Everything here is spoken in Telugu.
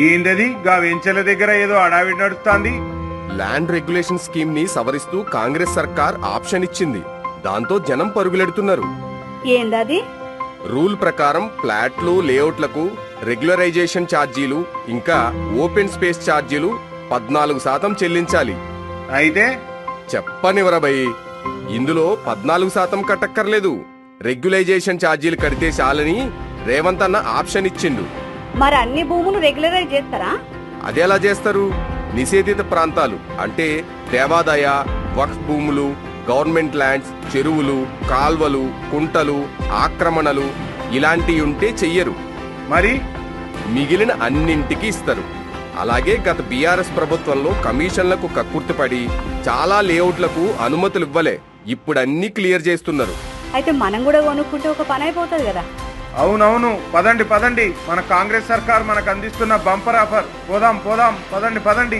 ఏందది గా వెంచల దగ్గర ఏదో అడావిడి నడుస్తాంది. ల్యాండ్ రెగ్యులేషన్ స్కీమ్ ని సవరిస్తూ కాంగ్రెస్ సర్కార్ ఆప్షన్ ఇచ్చింది. దాంతో జనం పరుగులెడుతున్నారు. ఏందది? రూల్ ప్రకారం ఫ్లాట్లు లేఅవుట్లకు రెగ్యులరైజేషన్ ఛార్జీలు ఇంకా ఓపెన్ స్పేస్ ఛార్జీలు 14% చెల్లించాలి. అయితే చెప్పనివరబై, ఇందులో 14% కట్టక్కర్లేదు. రెగ్యులైజేషన్ ఛార్జీలు కడితే చాలని రేవంత్ అన్న ఆప్షన్ ఇచ్చిండు. మరి అన్ని భూములు రెగ్యులరైజ్ చేస్తారా? అదెలా చేస్తారు? నిషేధిత ప్రాంతాలు అంటే దేవాదాయ, వక్ఫ్ భూములు, గవర్నమెంట్ ల్యాండ్స్, చెరువులు, కాల్వలు, కుంటలు, ఆక్రమణలు ఇలాంటివి ఉంటే చెయ్యరు. మరి మిగిలిన అన్నింటికి ఇస్తారు. అలాగే గత బీఆర్ఎస్ ప్రభుత్వంలో కమిషన్లకు కక్కుర్తిపడి చాలా లేఅవుట్లకు అనుమతులు ఇవ్వలే. ఇప్పుడు అన్ని క్లియర్ చేస్తున్నారు. అయితే మనం కూడా కొనుక్కుంటే ఒక పని అయిపోతుంది కదా. అవునవును, పదండి పదండి, మన కాంగ్రెస్ సర్కార్ మనకు అందిస్తున్న బంపర్ ఆఫర్. పోదాం పోదాం, పదండి పదండి.